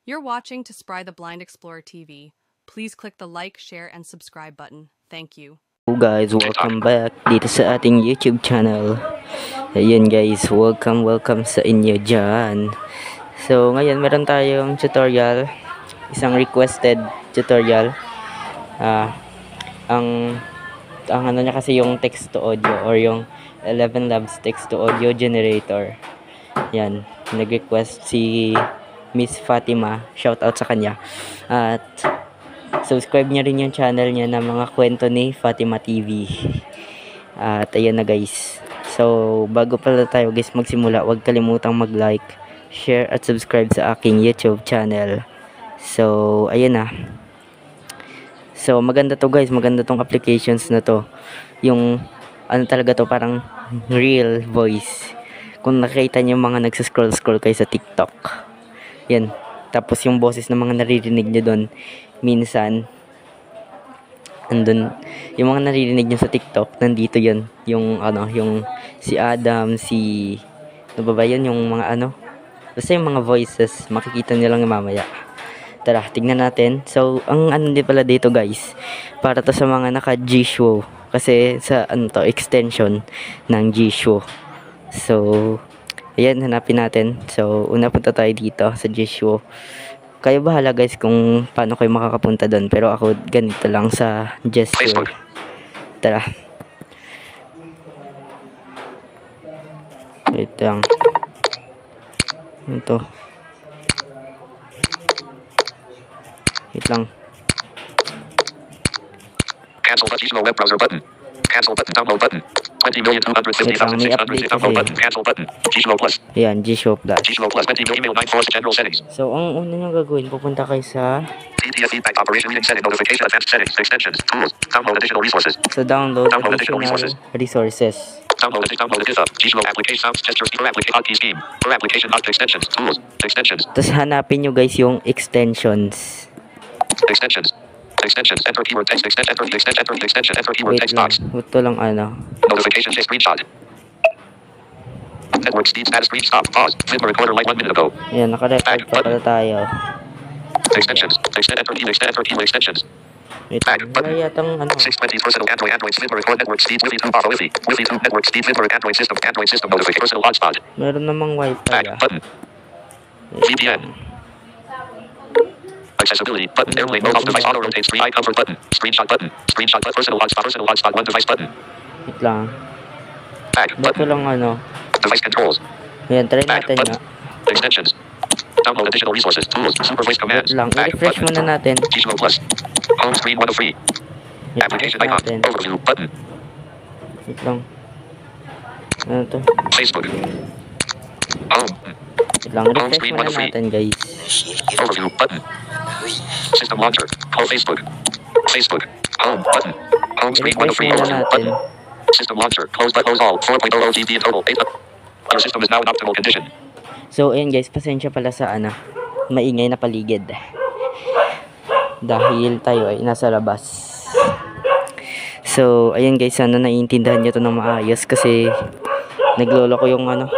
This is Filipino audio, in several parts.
You're watching To Spry the Blind Explorer TV. Please click the like, share, and subscribe button. Thank you. Hello guys, welcome back dito sa ating YouTube channel. Ayun guys, welcome sa inyo dyan. So ngayon meron tayong tutorial, isang requested tutorial. Ang ano niya kasi yung text to audio or yung 11 Labs text to audio generator. Yan, nag-request si Miss Fatima, shout out sa kanya. At subscribe niya rin yung channel niya na mga kwento ni Fatima TV. At ayan na guys. So bago pala tayo guys magsimula, huwag kalimutang mag-like, share at subscribe sa aking YouTube channel. So ayan na. So maganda to guys, maganda tong applications na to. Yung ano talaga to, parang real voice. Kung nakita niyo mga nagsascroll kayo sa TikTok. Yan. Tapos yung boses ng mga naririnig niyo doon, minsan andun yung mga naririnig niyo sa TikTok, nandito 'yon. Yung ano, yung si Adam, si ano ba yun, yung mga ano, basta yung mga voices, makikita niyo lang mamaya. Tara, tignan natin. So, ang ano din pala dito guys, para to sa mga naka G-Show. Kasi sa ano to, extension ng G-Show. So, ayan, hanapin natin. So, una punta tayo dito sa G-Show. Kayo bahala guys kung paano kayo makakapunta doon. Pero ako ganito lang sa gesture. Tara. Wait lang. Ito. Wait lang. Cancel button, web browser button. Cancel button, download button. 20,250,600 download button. Cancel button. G-Show Plus. Ayan, G-Show Plus. G-Show Plus. 20 email 94 general settings. So, ang una nyo gagawin, pupunta kayo sa PDF feedback operation meeting setting notification advanced settings extensions tools download additional resources. So, download additional resources. Download GitHub G-Show application sounds gesture speaker application hotkey scheme for application extensions tools extensions. Tapos hanapin nyo guys yung extensions. Extensions. Enter keyword text. Enter keyword text box. Ito lang ano. Notification screenshot. Network speed status screen stop. Pause. Flipper recorder like 1 minute ago. Ayan, naka-record pa pala tayo. Extensions. Enter keyword extensions. Wala yatang ano. 620 personal Android Flipper record network speed Wi-Fi 2 Wi-Fi 2 network speed Flipper Android system notification personal hotspot. Meron namang Wi-Fi button. VPN. Accessibility button. Airplane mode off device auto rotate screen eye comfort button. Screenshot button. Personal hotspot one device button. Wait lang. Back button. Ito lang ano. Device controls. Ayan, try natin nga. Extensions. Download additional resources. Tools. Super voice commands. Wait lang. I-refresh muna natin. G-Show Plus. Home screen 1 of 3. Application icon. Overview button. Wait lang. Ano to? Facebook. Home. Wait lang. Refresh muna natin guys. Overview button. System launcher. Call Facebook. Home button. Home screen 1 of 3. Overview button. System launcher. Close all. 4.00 GB in total. Your system is now in optimal condition. So ayan guys, pasensya pala sa ano, maingay na paligid. Dahil tayo ay nasa labas. So ayan guys, sana naiintindihan nyo to ng maayos kasi naglolo ko yung ano,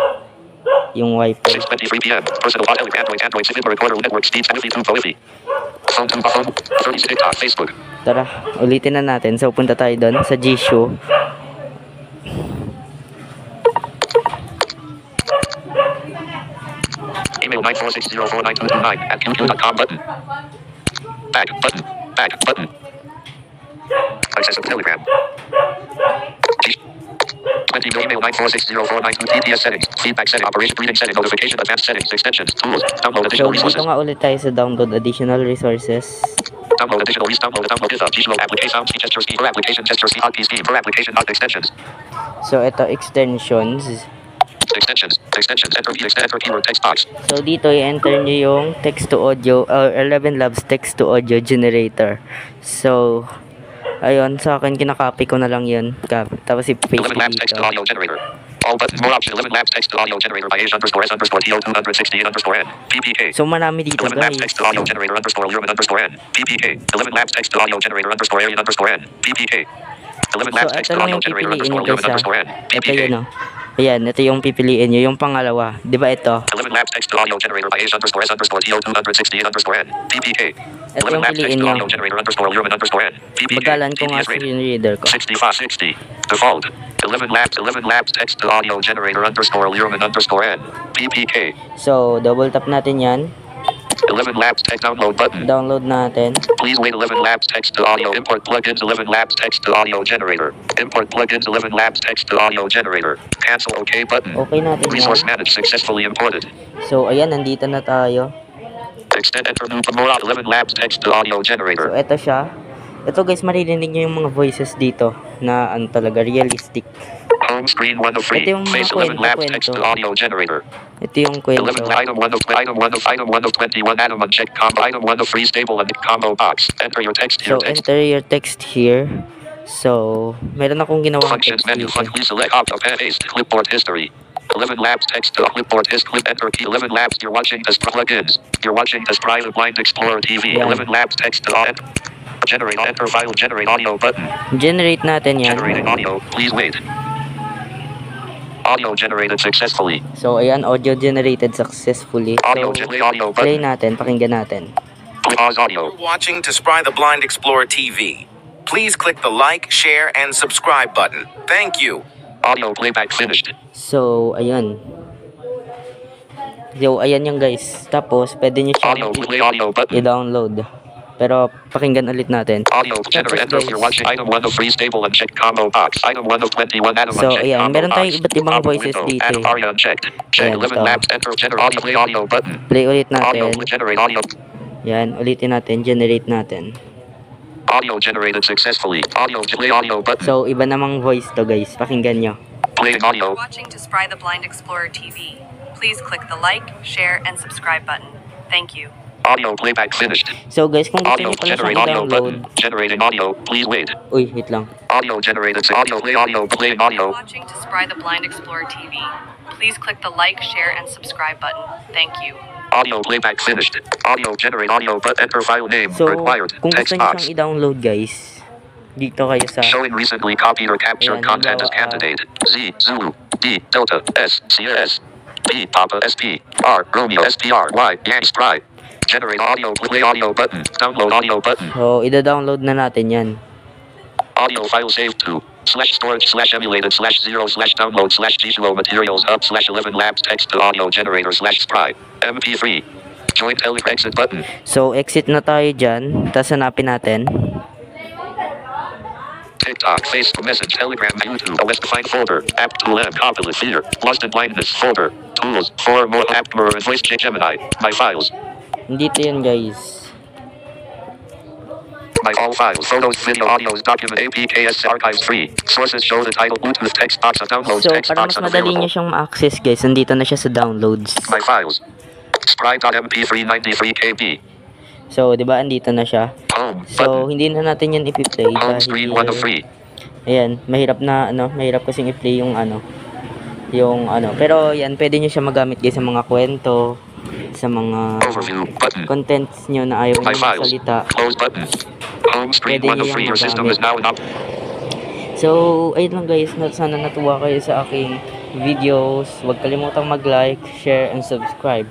yung Wi-Fi. 6:23 PM. Personal Android Flipper recorder network speeds Wi-Fi 2 Wi-Fi. Phone 36 TikTok Facebook. Tara, ulitin na natin. So punta tayo doon sa G-Show. Email 946049229 at qq.com button. Back button. Access of Telegram. 20 email 9460492 TPS settings. Feedback setting. Operation breathing setting. Notification advanced settings. Extensions. Tools. Download additional resources. So dito nga ulit tayo sa download additional resources. Download additional resources. Download GitHub G-Show application sound gesture speed for application gesture speed hotkey scheme for application extensions. So ito extensions. Enter keyword text box. So dito i-enter nyo yung text to audio 11 Labs text to audio generator. So ayun, sa akin kinakopy ko na lang yun. Tapos i-paste 11 Labs text to audio generator. All buttons more options. 11 Labs text to audio generator by H_S_TO268_N. PPK. So marami dito 11 Labs guys. text to audio generator _Urban_N. PPK. 11 Labs text to audio generator _Alien_N. PPK. 11 Labs text to audio generator _Urban_N. Ito PPK. yun o. Ayan, ito yung pipiliin nyo. Yung pangalawa. Di ba ito? 11 labs text to audio generator by H underscore S underscore TO 268 underscore N. PPK. Ito 11 yung labs text piliin to nyo. audio generator underscore Lumen underscore N. PPK. Bagalan ko nga TTS rate. screen reader ko. 6560. Default. 11 labs text to audio generator underscore Lumen underscore N. PPK. So, double tap natin yan. 11 labs text download button. Download natin. Please wait 11 labs text to audio import plugins 11 labs text to audio generator. Import plugins 11 labs text to audio generator. Cancel OK button. Okay natin Resource yan. managed successfully imported. So, ayan, nandito na tayo. Extend enter new more 11 labs text to audio So, generator. eto siya. Ito guys, maririnig nyo yung mga voices dito na ano talaga, realistic. Home screen 1 of 3. Ito yung mga Face 11 labs kwento. text to audio generator. Ito yung kwento. 11 item 1 of item 1 of item 1 of 21 atom unchecked combo item 1 of free stable and combo box. Enter your text here So, text. enter your text here. So, meron akong ginawang Functions text menu dito. fun please select opt and paste clipboard history. 11 labs text to clipboard his clip enter key 11 labs you're watching this plugins. You're watching this Private Blind Explorer TV. Yeah. 11 labs text to generate enter file generate audio button. Generate natin yan. Generating audio. Please wait. Audio generated successfully. So, ayan, audio generated successfully. Audio So, play audio play button. natin, pakinggan natin. Pause audio. You're watching to Spry the Blind Explorer TV. Please click the like, share, and subscribe button. Thank you. Audio playback finished. So, ayan. So, ayan yung guys. Tapos, pwede nyo Audio siyang play audio button. i-download. Pero, pakinggan ulit natin. Audio generate enter Tapos, you're guys. watching item 1 of free stable unchecked combo box. Item 1 of 21 atom So, unchecked ayan, combo meron tayong box. iba't ibang Pop-up voices window. dito Atom eh. aria unchecked. Check Ayan, 11 ito. labs enter generate audio play audio button. Play ulit Audio natin. generate audio. Yan, ulitin natin. Generate natin. Audio generated successfully. Audio play audio button. So, iba namang voice to guys. Pakinggan nyo. Playing audio. Watching to Spry the Blind Explorer TV. Please click the like, share, and subscribe button. Thank you. Audio playback finished. So, guys, kung gusto Audio nyo pala generate siyang audio i-download. button. Generating audio. Please wait. Uy, wait lang. Audio generated. Audio play audio. Playing audio. Watching to Spry the Blind Explorer TV. Please click the like, share, and subscribe button. Thank you. Audio playback finished. Audio generate audio but enter file name So, required. kung gusto Text nyo box. siyang i-download guys, dito kayo sa... Showing recently copied or captured Ayan, content as halimbawa, candidate. Z, Zulu, D, Delta, S, Sierra, S, P, Papa, SP, R, Romeo, SPR, Y, Yanks, Pride. Generate audio, play audio button. Download audio button. So, ida-download na natin yan. Audio file saved to /storage /emulated /0 /download /gsuo materials hub /11 labs text to audio generator /spry MP3. Join Telegram exit button. So, exit na tayo dyan. Tapos hanapin natin. TikTok, Facebook, Message, Telegram, YouTube, a West defined folder, App Tool and Copilot Fear, Lost in Blindness folder, Tools, 4 more App Mirror and Voice Gemini, My Files, Dito yan guys. My All Files, Photos, Video, Audios, Document, APKS, Archives Free, Sources show the title, Bluetooth, Text Box, of Downloads, So, Text para Box, mas madali nyo unavailable, siyang ma-access guys, nandito na siya sa downloads. My Files, Spry.mp393 KB, So, di ba, andito na siya. Home, So, button, hindi na natin yan ipi-play. Home screen 1 of 3, Ayan, mahirap na, mahirap kasing i-play yung pero yan, pwede nyo siya magamit guys sa mga kwento, sa mga Overview, button, contents nyo na ayaw My nyo Files, magsalita. Close button, Home screen Pwede 1 of nyo 3, yung your system is now in So, ayun lang guys, sana natuwa kayo sa aking videos. Huwag kalimutang mag-like, share, and subscribe.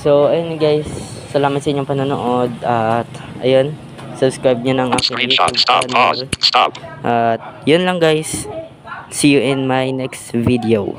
So, ayun guys, salamat sa inyong panonood at ayun, subscribe nyo ng aking Screenshot, YouTube stop, pause, channel. stop. At yun lang guys. See you in my next video.